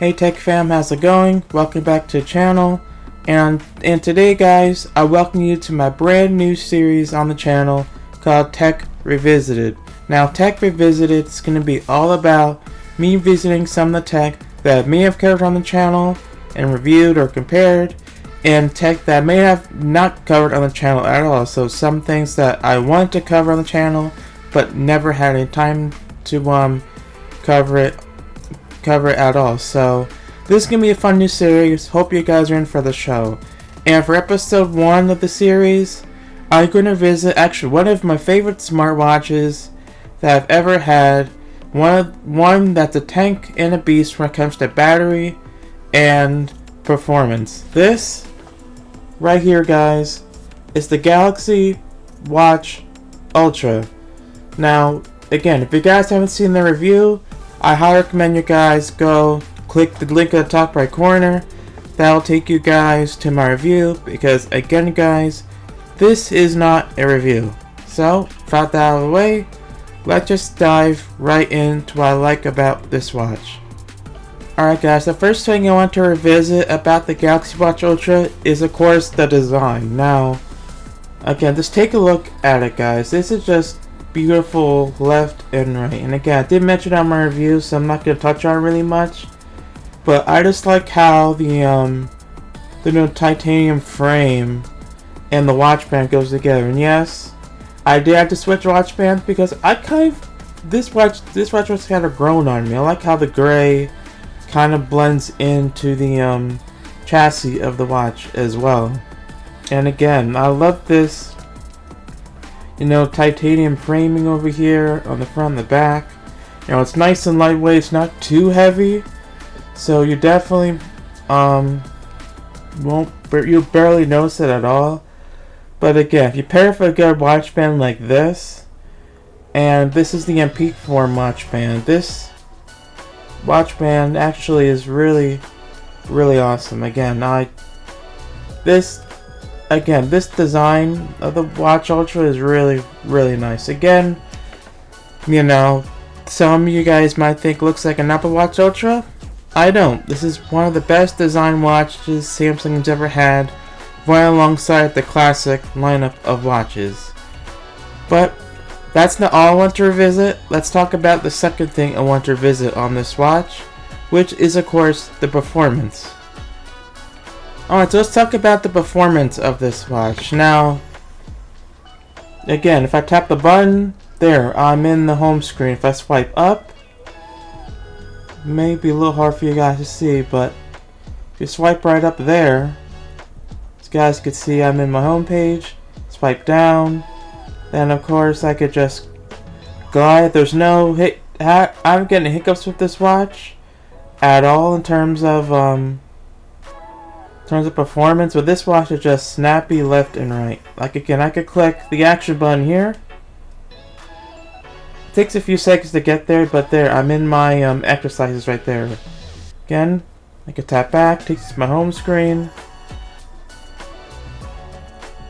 Hey Tech Fam, how's it going? Welcome back to the channel. And today guys, I welcome you to my brand new series on the channel called Tech Revisited. Now Tech Revisited is going to be all about me visiting some of the tech that I may have covered on the channel and reviewed or compared, and tech that I may have not covered on the channel at all. So some things that I wanted to cover on the channel but never had any time to cover it at all. So this is gonna be a fun new series. Hope you guys are in for the show. And for episode 1 of the series, I'm gonna visit actually one of my favorite smartwatches that I've ever had. One that's a tank and a beast when it comes to battery and performance. This right here, guys, is the Galaxy Watch Ultra. Now, again, if you guys haven't seen the review, I highly recommend you guys go click the link in the top right corner. That'll take you guys to my review, because again guys, this is not a review. So, without that out of the way, let's just dive right into what I like about this watch. Alright guys, the first thing I want to revisit about the Galaxy Watch Ultra is of course the design. Now, again, just take a look at it guys. This is just beautiful left and right. And again, I did mention on my review, so I'm not going to touch on it really much. But I just like how the new titanium frame and the watch band goes together. And yes, I did have to switch watch bands because this watch was kind of grown on me. I like how the gray kind of blends into the chassis of the watch as well. And again, I love this, titanium framing over here on the front and the back. It's nice and lightweight. It's not too heavy, so you definitely you'll barely notice it at all. But again, if you pair it with a good watch band like this, and this is the Peak Form watch band, this watch band actually is really awesome. This design of the Watch Ultra is really nice. Again, some of you guys might think it looks like an Apple Watch Ultra. I don't. This is one of the best design watches Samsung's ever had, right alongside the classic lineup of watches. But that's not all I want to revisit. Let's talk about the second thing I want to revisit on this watch, which is of course the performance. Alright, so let's talk about the performance of this watch. Now, again, if I tap the button, there, I'm in the home screen. If I swipe up, it may be a little hard for you guys to see, but if you swipe right up there, as you guys can see, I'm in my home page. Swipe down, then of course I could just glide. There's no I'm getting hiccups with this watch at all in terms of performance. With this watch, it's just snappy left and right. Like again, I could click the action button here. It takes a few seconds to get there, but there, I'm in my exercises right there. Again, I could tap back, takes my home screen.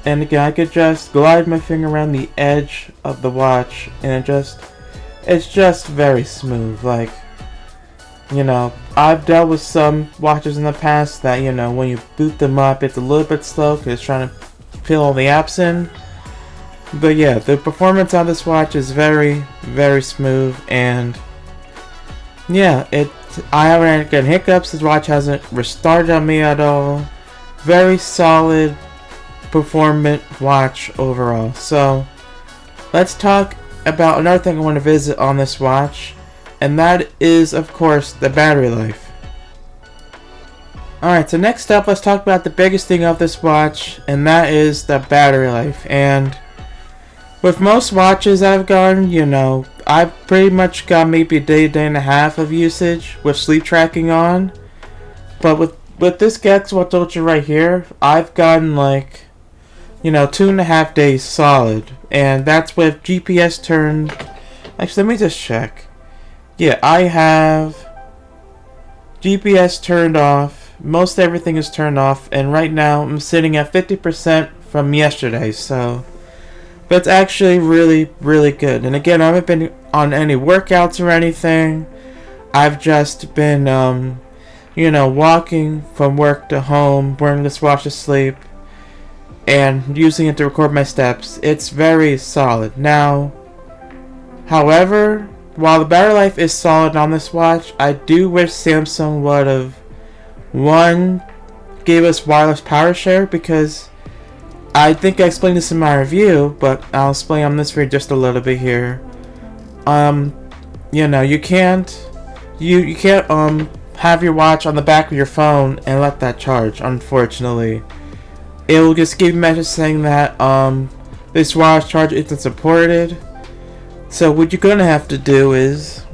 And again, I could just glide my finger around the edge of the watch, and it's just very smooth. Like, I've dealt with some watches in the past that, when you boot them up, it's a little bit slow because it's trying to fill all the apps in. But yeah, the performance on this watch is very smooth, and yeah, I haven't gotten hiccups. This watch hasn't restarted on me at all. Very solid performant watch overall. So let's talk about another thing I want to visit on this watch, and that is of course the battery life. Alright, so next up, let's talk about the biggest thing of this watch, and that is the battery life. And with most watches I've gotten, I've pretty much got maybe a day and a half of usage with sleep tracking on. But with this Galaxy Watch Ultra right here, I've gotten 2.5 days solid, and that's with GPS turned. Actually, let me just check. Yeah, I have GPS turned off. Most everything is turned off, and right now I'm sitting at 50% from yesterday. So that's actually really good. And again, I haven't been on any workouts or anything. I've just been you know, walking from work to home, wearing this watch to sleep, and using it to record my steps. It's very solid. Now, however, while the battery life is solid on this watch, I do wish Samsung would have, one, gave us wireless power share, because I think I explained this in my review, but I'll explain on this video just a little bit here. You know, you can't have your watch on the back of your phone and let that charge, unfortunately. It will just give you a message saying that this wireless charge isn't supported. So what you're gonna have to do is,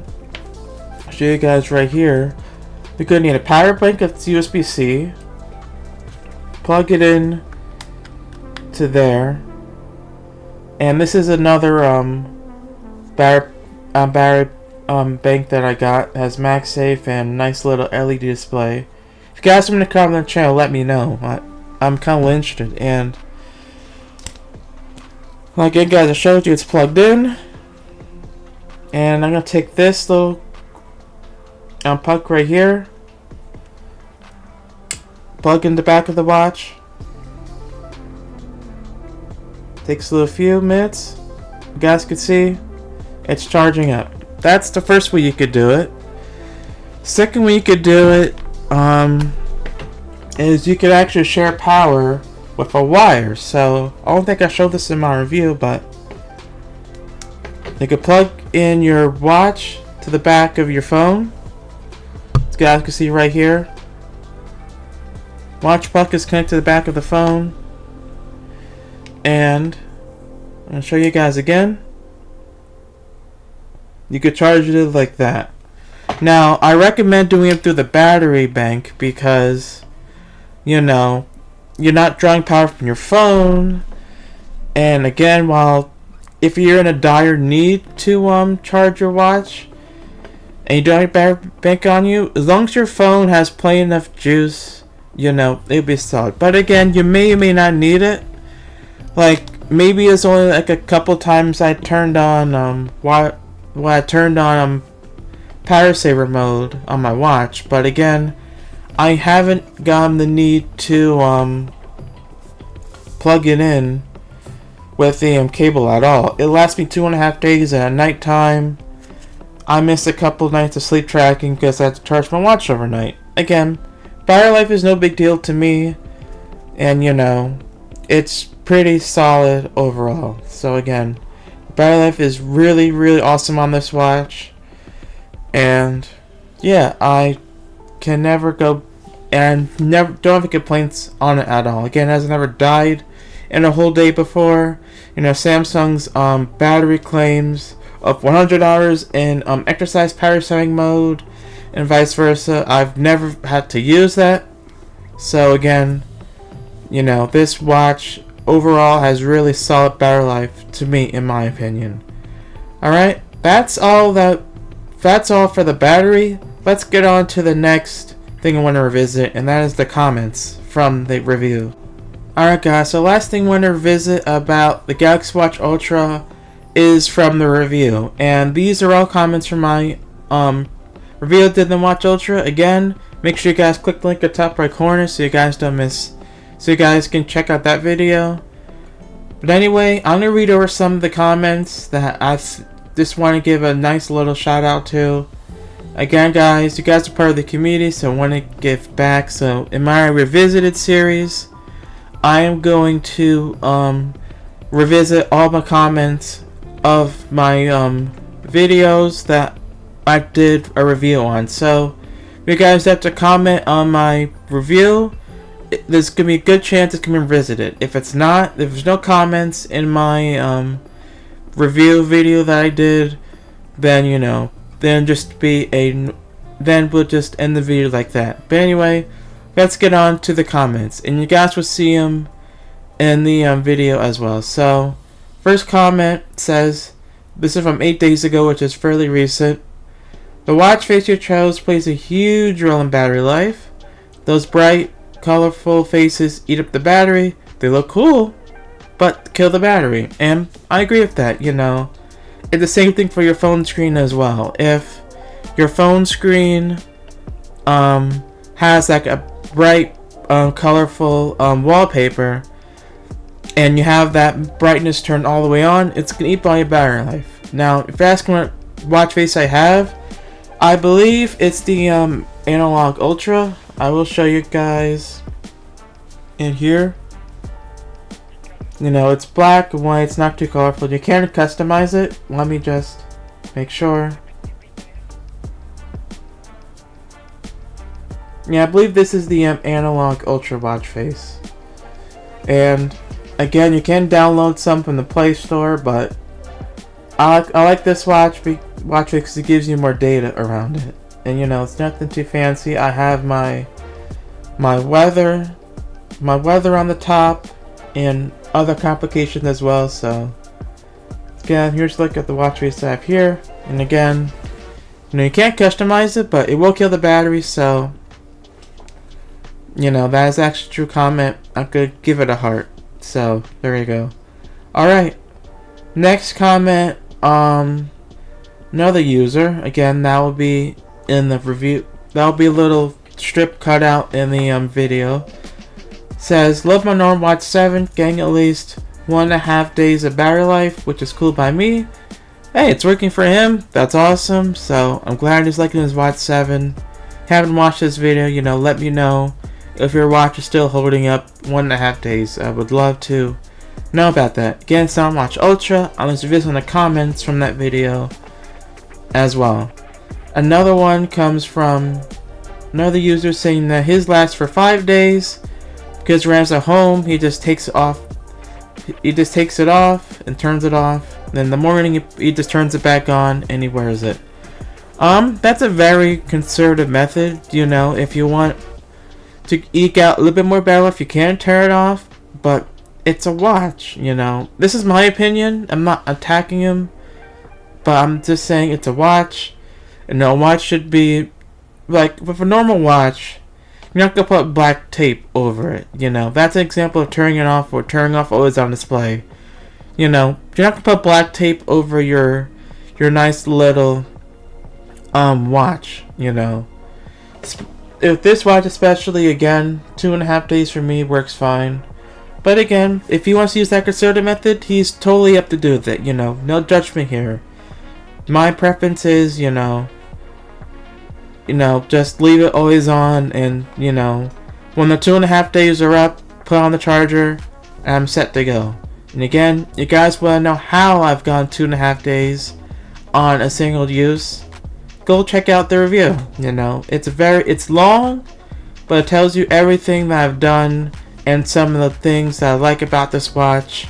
I'll show you guys right here. You're gonna need a power bank that's USB-C. Plug it in to there, and this is another battery bank that I got. It has MagSafe and nice little LED display. If you guys want to comment on the channel, let me know. I'm kind of interested. And like again, guys, I showed you, it's plugged in, and I'm gonna take this little puck right here, plug in the back of the watch. Takes a few minutes. You guys can see it's charging up. That's the first way you could do it. Second way you could do it is you could actually share power with a wire. So I don't think I showed this in my review, but you could plug in your watch to the back of your phone. As you guys can see right here, watch puck is connected to the back of the phone. And I'm going to show you guys again. You could charge it like that. Now, I recommend doing it through the battery bank because, you know, you're not drawing power from your phone. And again, if you're in a dire need to charge your watch and you don't have a battery bank on you, as long as your phone has plenty enough juice, you know, it'll be solid. But again, you may or may not need it. Like, maybe it's only like a couple times I turned on power saver mode on my watch, but again, I haven't gotten the need to plug it in with the cable at all. It lasts me 2.5 days, and at nighttime I missed a couple nights of sleep tracking because I had to charge my watch overnight. Again, battery life is no big deal to me, and you know, it's pretty solid overall. So again, battery life is really, really awesome on this watch, and yeah, I can never go and don't have any complaints on it at all. Again, it has never died in a whole day before. You know, Samsung's battery claims of 100 hours in exercise power saving mode and vice versa. I've never had to use that. So again, you know, this watch overall has really solid battery life to me, in my opinion. Alright, that's all for the battery. Let's get on to the next thing I want to revisit, and that is the comments from the review. Alright guys, so last thing I want to revisit about the Galaxy Watch Ultra is from the review, and these are all comments from my review of the Watch Ultra. Again, make sure you guys click the link at the top right corner so you guys don't miss, so you guys can check out that video. But anyway, I'm gonna read over some of the comments that I just want to give a nice little shout out to. Again guys, you guys are part of the community, so I want to give back. So in my revisited series, I am going to revisit all my comments of my videos that I did a review on. So if you guys have to comment on my review, there's gonna be a good chance it's gonna be revisited. If it's not, if there's no comments in my review video that I did, then you know, then we'll just end the video like that. But anyway, let's get on to the comments, and you guys will see them in the video as well. So first comment says, this is from 8 days ago, which is fairly recent. The watch face you chose plays a huge role in battery life. Those bright, colorful faces eat up the battery. They look cool, but kill the battery. And I agree with that. You know, it's the same thing for your phone screen as well. If your phone screen has like a bright colorful wallpaper, and you have that brightness turned all the way on, it's gonna eat all your battery life. Now if you're asking what watch face I have, I believe it's the Analog Ultra. I will show you guys in here. You know, it's black and white, it's not too colorful. You can customize it. Let me just make sure. Yeah, I believe this is the Analog Ultra watch face. And again, you can download some from the Play Store, but I like this watch because it gives you more data around it. And you know, it's nothing too fancy. I have my weather on the top and other complications as well. So again, here's a look at the watch face I have here. And again, you know, you can't customize it, but it will kill the battery. So you know, that is actually a true comment. I could give it a heart. So there you go. Alright, next comment, another user. Again, that will be in the review. That will be a little strip cut out in the video. Says, love my normal watch 7, getting at least 1.5 days of battery life, which is cool by me. Hey, it's working for him. That's awesome. So I'm glad he's liking his watch 7. Haven't watched this video, you know, let me know if your watch is still holding up 1.5 days. I would love to know about that. Again, Smartwatch Ultra. I'll leave videos in the comments from that video as well. Another one comes from another user saying that his lasts for 5 days because RAM's at home. He just takes it off. He just takes it off and turns it off. Then in the morning he just turns it back on and he wears it. That's a very conservative method. You know, if you want to eke out a little bit more battery life, you can tear it off, but it's a watch, you know. This is my opinion. I'm not attacking him, but I'm just saying it's a watch, and a watch should be like with a normal watch. You're not gonna put black tape over it, you know. That's an example of turning it off or turning off always on display. You know, you're not gonna put black tape over your nice little watch, you know. If this watch especially, again, 2.5 days for me works fine. But again, if he wants to use that conservative method, he's totally up to do with it, you know. No judgment here. My preference is, you know, just leave it always on, and, you know, when the 2.5 days are up, put on the charger, and I'm set to go. And again, you guys want to know how I've gone 2.5 days on a single use? Go check out the review. You know, it's long, but it tells you everything that I've done and some of the things that I like about this watch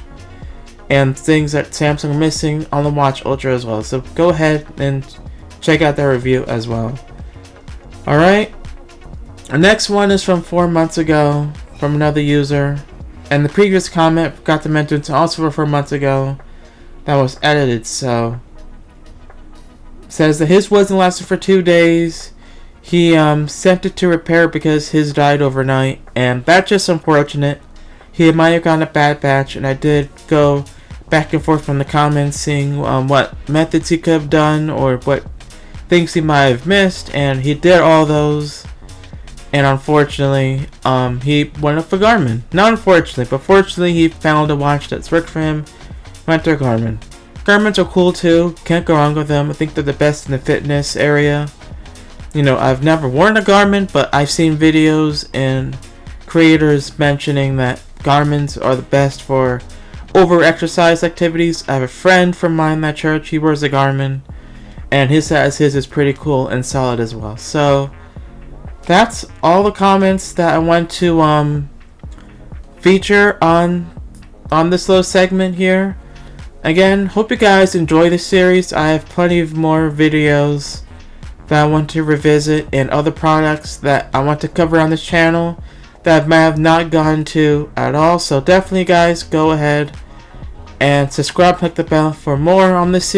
and things that Samsung are missing on the Watch Ultra as well. So go ahead and check out that review as well. Alright, our next one is from 4 months ago from another user, and the previous comment, forgot to mention, it's also from 4 months ago that was edited. So says that his wasn't lasting for 2 days. He sent it to repair because his died overnight, and that's just unfortunate. He might have gotten a bad batch, and I did go back and forth from the comments seeing what methods he could have done or what things he might have missed, and he did all those. And unfortunately, he went up for Garmin. Not unfortunately, but fortunately he found a watch that's worked for him. Went to Garmin. Garmin's are cool too, can't go wrong with them. I think they're the best in the fitness area. You know, I've never worn a Garmin, but I've seen videos and creators mentioning that Garmin's are the best for over-exercise activities. I have a friend from mine at church, he wears a Garmin, and his says his is pretty cool and solid as well. So that's all the comments that I want to feature on this little segment here. Again, hope you guys enjoy this series. I have plenty of more videos that I want to revisit and other products that I want to cover on this channel that I might have not gotten to at all. So definitely guys, go ahead and subscribe, click the bell for more on this series.